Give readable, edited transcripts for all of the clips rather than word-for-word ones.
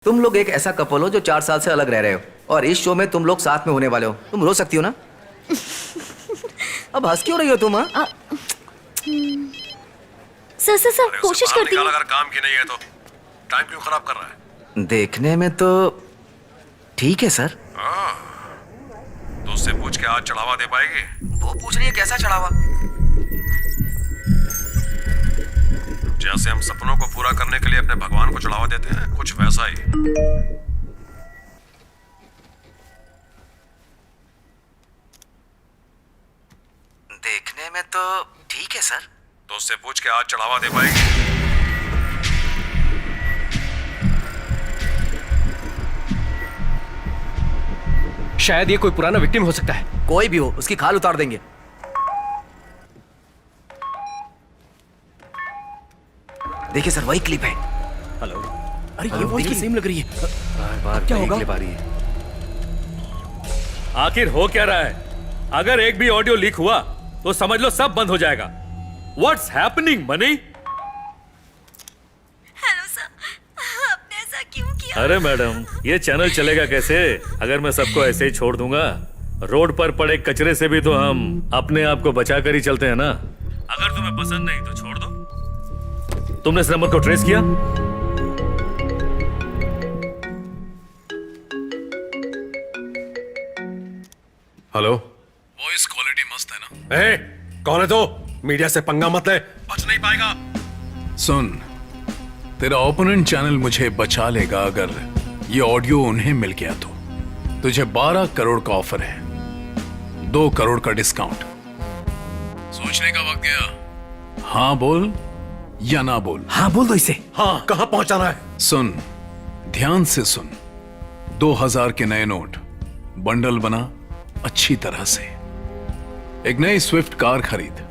तुम लोग एक ऐसा कपल हो जो 4 साल से अलग रह रहे हो और इस शो में तुम लोग साथ में होने वाले हो। तुम रो सकती हो ना? अब हंस क्यों रही हो तुम? सर कोशिश करती हूँ। अगर काम की नहीं है तो टाइम क्यों खराब कर रहा है? देखने में तो ठीक है सर। तो उससे पूछ के आज चढ़ावा दे पाएगी? वो पूछ रही है कैसा चढ़ावा? जैसे हम सपनों को पूरा करने के लिए अपने भगवान को चढ़ावा देते हैं, कुछ वैसा ही। देखने में तो ठीक है सर। तो उससे पूछ के आज चढ़ावा दे पाएगी? शायद ये कोई पुराना विक्टिम हो सकता है। कोई भी हो, उसकी खाल उतार देंगे। देखिए सर, वही क्लिप है। हेलो। अरे ये वॉइस की सेम लग रही है। बार क्या होगा? आखिर हो क्या रहा है? अगर एक भी ऑडियो लीक हुआ तो समझ लो सब बंद हो जाएगा। What's happening, money? Hello sir, आपने ऐसा क्यों किया? अरे मैडम, ये चैनल चलेगा कैसे अगर मैं सबको ऐसे ही छोड़ दूंगा? रोड पर पड़े कचरे से भी तो हम अपने आप को बचा कर ही चलते हैं ना। अगर तुम्हें पसंद नहीं तो छोड़ दो। तुमने इस नंबर को ट्रेस किया? हेलो। वॉइस क्वालिटी मस्त है ना? ए, कौन है तो? मीडिया से पंगा मत ले, बच नहीं पाएगा। सुन, तेरा ओपोनेंट चैनल मुझे बचा लेगा अगर ये ऑडियो उन्हें मिल गया तो। तुझे 12 करोड़ का ऑफर है, 2 करोड़ का डिस्काउंट। सोचने का वक्त गया। हाँ बोल या ना बोल? हाँ बोल दो इसे। हाँ, कहाँ पहुंचाना है? सुन, ध्यान से सुन। 2000 के नए नोट बंडल बना अच्छी तरह से, एक नई स्विफ्ट कार खरीद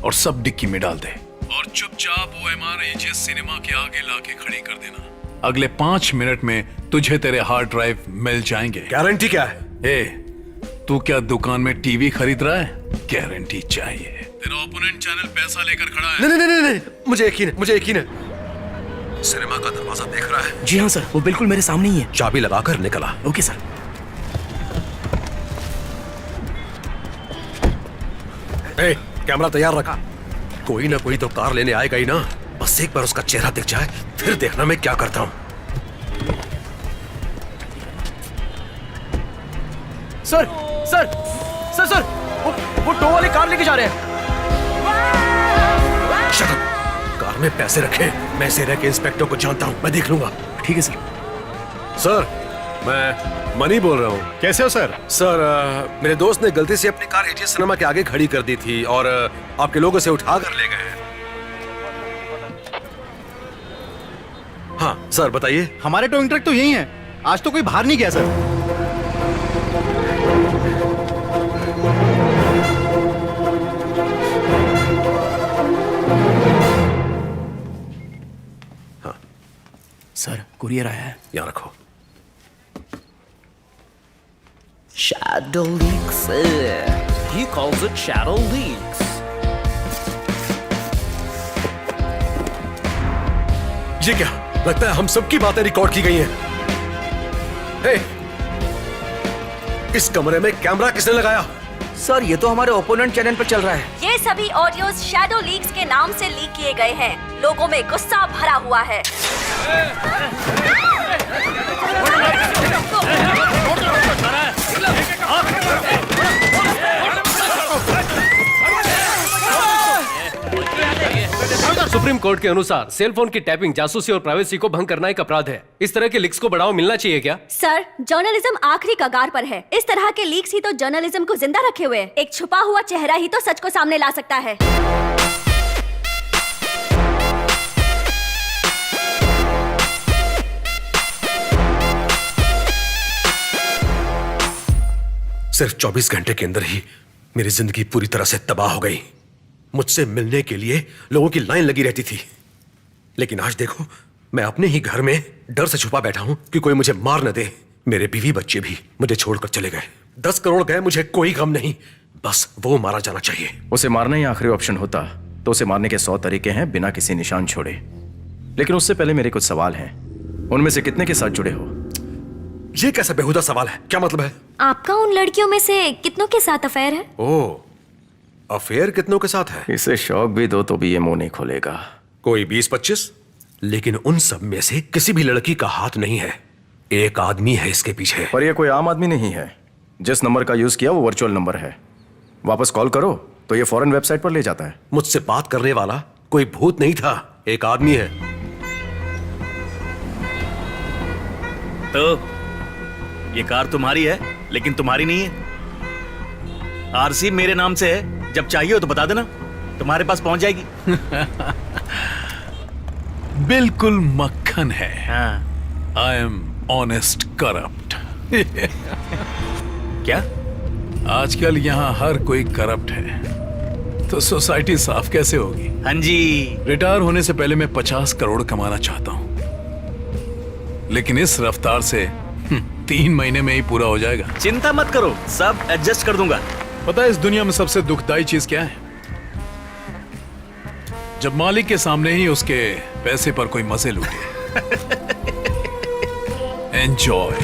और सब डिक्की में डाल दे और चुपचाप OMR AGS सिनेमा के आगे लाके खड़ी कर देना। अगले 5 मिनट में तुझे तेरे हार्ड ड्राइव मिल जाएंगे। गारंटी क्या है? ए, तू क्या दुकान में टीवी खरीद रहा है? गारंटी चाहिए। तेरा ओपोनेंट चैनल पैसा लेकर खड़ा है। नहीं, मुझे यकीन है। सिनेमा का दरवाजा देख रहा है? जी हाँ सर, वो बिल्कुल मेरे सामने ही है। चाबी लगाकर निकला। Okay sir. ए, कैमरा तैयार रखा। कोई ना कोई तो कार लेने आएगा ही ना। बस एक बार उसका चेहरा दिख जाए, फिर देखना मैं क्या करता हूँ। सर सर सर सर वो टो वाली कार लेके जा रहे हैं। Shut up. कार में पैसे रखे। मैं इसे रह के इंस्पेक्टर को जानता हूँ, मैं देख लूंगा। ठीक है सर। सर, मैं मनी बोल रहा हूँ। कैसे हो सर? सर, मेरे दोस्त ने गलती से अपनी कार AGS सिनेमा के आगे खड़ी कर दी थी और आपके लोगों से उठा कर ले गए हैं। हाँ सर, बताइए। हमारे टोइंग ट्रक तो यही है। आज तो कोई बाहर नहीं गया सर। सर, कुरियर आया है। यहाँ रखो। Shadow leaks. He calls it shadow leaks. ये क्या? लगता है हम सबकी बातें रिकॉर्ड की गई हैं। हे, इस कमरे में कैमरा किसने लगाया? सर, ये तो हमारे ओपोनेंट चैनल पर चल रहा है। ये सभी ऑडियोज शैडो लीक्स के नाम से लीक किए गए हैं। लोगों में गुस्सा भरा हुआ है। सुप्रीम कोर्ट के अनुसार सेल फोन की टैपिंग जासूसी और प्राइवेसी को भंग करना एक अपराध है। इस तरह के लीक्स को बढ़ावा मिलना चाहिए क्या? सर, जर्नलिज्म आखिरी कगार पर है। इस तरह के लीक्स ही तो जर्नलिज्म को जिंदा रखे हुए हैं। एक छुपा हुआ चेहरा ही तो सच को सामने ला सकता है। सिर्फ 24 घंटे के अंदर ही मेरी जिंदगी पूरी तरह से तबाह हो गई। मुझसे मिलने के लिए लोगों की लाइन लगी रहती थी, लेकिन आज देखो, मैं अपने ही घर में डर से छुपा बैठा हूं कि कोई मुझे मार न दे। मेरे बीवी बच्चे भी मुझे छोड़कर चले गए। 10 करोड़ गए, मुझे कोई गम नहीं, बस वो मारा जाना चाहिए। उसे मारना ही आखिरी ऑप्शन होता तो उसे मारने के 100 तरीके हैं बिना किसी निशान छोड़े। लेकिन उससे पहले मेरे कुछ सवाल हैं। उनमें से कितने के साथ जुड़े हो? ये कैसा बेहुदा सवाल है? क्या मतलब है? आपका उन लड़कियों में से कितनों के साथ अफेयर है? ओ, अफेयर कितनों के साथ है? इसे शौक भी दो तो भी ये मुंह नहीं खोलेगा। कोई 20-25, लेकिन उन सब में से किसी भी लड़की का हाथ नहीं है। एक आदमी है इसके पीछे। पर ये कोई आम आदमी नहीं है। जिस नंबर का यूज किया वो वर्चुअल नंबर है। वापस कॉल करो तो ये फॉरेन वेबसाइट पर ले जाता है। मुझसे बात करने वाला कोई भूत नहीं था, एक आदमी है। तो ये कार तुम्हारी है, लेकिन तुम्हारी नहीं है। आरसी मेरे नाम से है, जब चाहिए हो तो बता देना, तुम्हारे पास पहुंच जाएगी। बिल्कुल मक्खन है। हाँ। I am honest corrupt. क्या? आजकल यहाँ हर कोई करप्ट है, तो सोसाइटी साफ कैसे होगी? हाँ जी। रिटायर होने से पहले मैं 50 करोड़ कमाना चाहता हूँ, लेकिन इस रफ्तार से 3 महीने में ही पूरा हो जाएगा। चिंता मत करो, सब एडजस्ट कर दूंगा। पता है इस दुनिया में सबसे दुखदाई चीज क्या है? जब मालिक के सामने ही उसके पैसे पर कोई मजे लूटे। एंजॉय।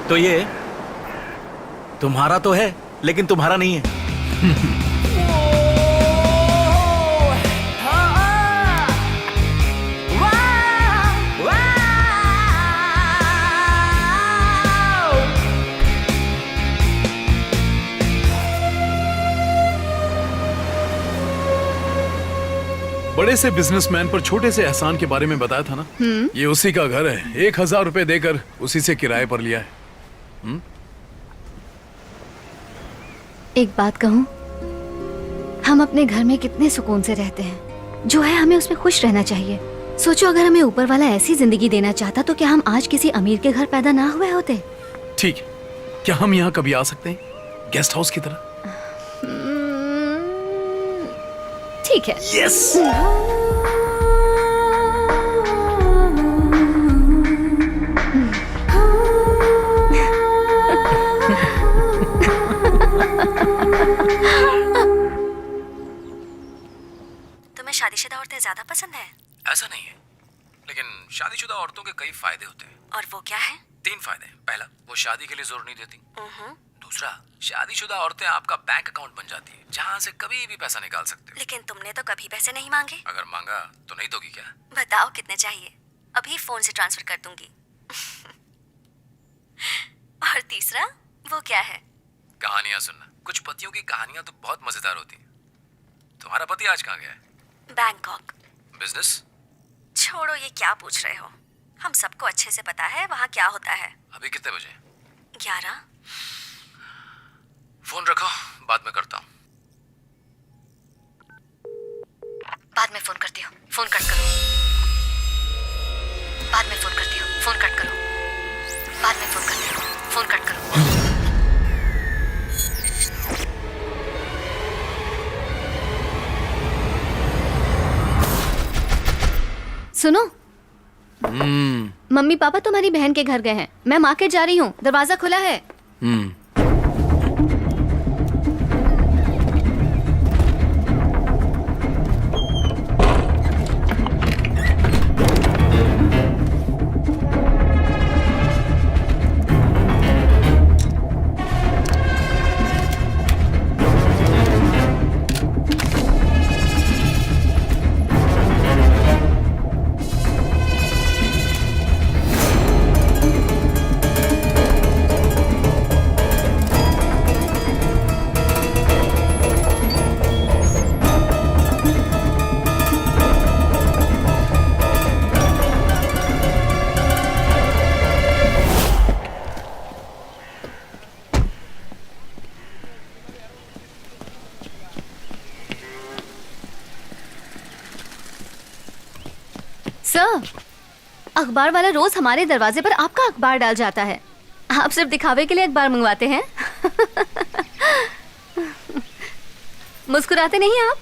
तो ये तुम्हारा तो है, लेकिन तुम्हारा नहीं है। बड़े से बिजनेसमैन पर छोटे से एहसान के बारे में बताया था ना। ये उसी का घर है। 1000 रुपए देकर उसी से किराए पर लिया है। एक बात कहूँ, हम अपने घर में कितने सुकून से रहते हैं। जो है हमें उसमें खुश रहना चाहिए। सोचो अगर हमें ऊपर वाला ऐसी जिंदगी देना चाहता तो क्या हम आज किसी अमीर के घर पैदा ना हुए होते? ठीक है, क्या हम यहाँ कभी आ सकते हैं, गेस्ट हाउस की तरह? ठीक है। यस। तुम्हें शादीशुदा औरतें ज्यादा पसंद है? ऐसा नहीं है, लेकिन शादीशुदा औरतों के कई फायदे होते हैं। और वो क्या है? 3 फायदे। पहला, वो शादी के लिए जोर नहीं देती। दूसरा, शादीशुदा औरतें आपका बैंक अकाउंट बन जाती है, जहाँ से कभी भी पैसा निकाल सकते हो। लेकिन तुमने तो कभी पैसे नहीं मांगे। अगर मांगा तो नहीं दोगी क्या? बताओ कितने चाहिए, अभी फोन से ट्रांसफर कर दूंगी। और तीसरा, वो क्या है? कहानियां सुनना। कुछ पतियों की कहानियां तो बहुत मजेदार होती हैं। तुम्हारा पति आज कहाँ गया है? बैंकॉक। बिजनेस? छोड़ो, ये क्या पूछ रहे हो? हम सबको अच्छे से पता है वहाँ क्या होता है। अभी कितने बजे? 11। फोन रखो, बाद में करता हूँ। बाद में फोन करती हूँ, फोन कट करो। बाद में फोन करती हूँ, फोन कट करो। बाद में फोन करती हूँ, फोन कट करो। सुनो, मम्मी पापा तुम्हारी बहन के घर गए हैं। मैं मार्केट जा रही हूँ, दरवाजा खुला है। सर, अखबार वाला रोज हमारे दरवाजे पर आपका अखबार डाल जाता है। आप सिर्फ दिखावे के लिए अखबार मंगवाते हैं। मुस्कुराते नहीं आप?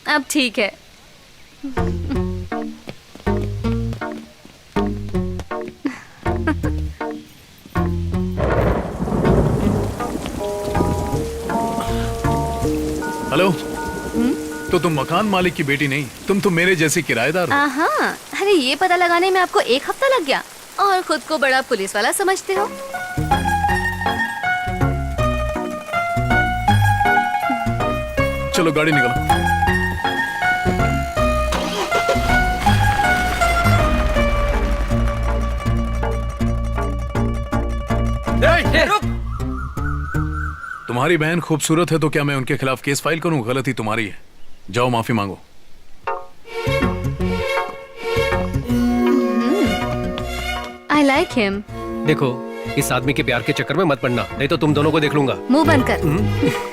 अब ठीक है। हेलो। तो तुम मकान मालिक की बेटी नहीं, तुम तो मेरे जैसे किराएदार हो। हाँ, अरे ये पता लगाने में आपको 1 हफ्ता लग गया और खुद को बड़ा पुलिस वाला समझते हो। चलो गाड़ी निकालो। तुम्हारी बहन खूबसूरत है तो क्या मैं उनके खिलाफ केस फाइल करूं? गलती तुम्हारी है, जाओ माफी मांगो। I like him. देखो, इस आदमी के प्यार के चक्कर में मत पड़ना, नहीं तो तुम दोनों को देख लूंगा। मुंह बंद कर।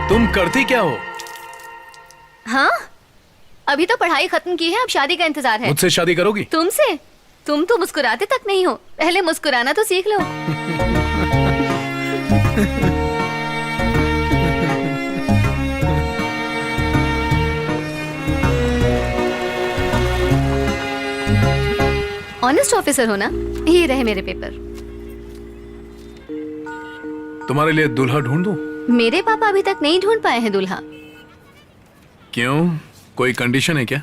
तुम करती क्या हो? हाँ, अभी तो पढ़ाई खत्म की है, अब शादी का इंतजार है। मुझसे शादी करोगी? तुमसे? तुम तो मुस्कुराते तक नहीं हो, पहले मुस्कुराना तो सीख लो। ऑनेस्ट ऑफिसर हो ना? ये रहे मेरे पेपर। तुम्हारे लिए दूल्हा ढूंढ दूं? मेरे पापा अभी तक नहीं ढूंढ पाए हैं दूल्हा। क्यों, कोई कंडीशन है क्या?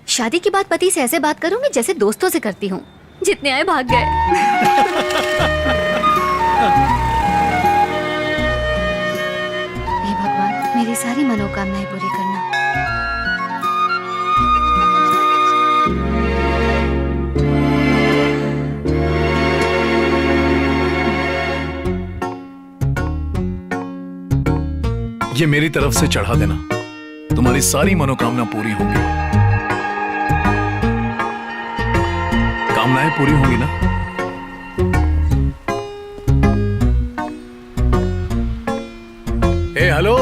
शादी के बाद पति से ऐसे बात करूंगी जैसे दोस्तों से करती हूँ। जितने आए भाग गए। हे भगवान, मेरी सारी मनोकामनाएं पूरी करना। ये मेरी तरफ से चढ़ा देना, तुम्हारी सारी मनोकामना पूरी होंगी। कामनाएं पूरी होंगी ना? ए हेलो,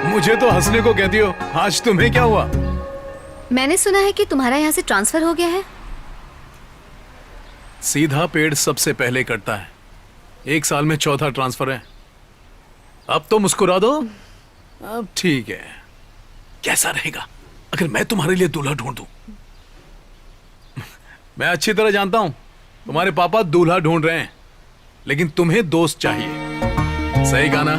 मुझे तो हंसने को कहती हो, आज तुम्हें क्या हुआ? मैंने सुना है कि तुम्हारा यहाँ से ट्रांसफर हो गया है। सीधा पेड़ सबसे पहले कटता है, 1 साल में 4था ट्रांसफर है। अब तो मुस्कुरा दो। अब ठीक है, कैसा रहेगा अगर मैं तुम्हारे लिए दूल्हा ढूंढ दूं? मैं अच्छी तरह जानता हूं तुम्हारे पापा दूल्हा ढूंढ रहे हैं, लेकिन तुम्हें दोस्त चाहिए। सही गाना।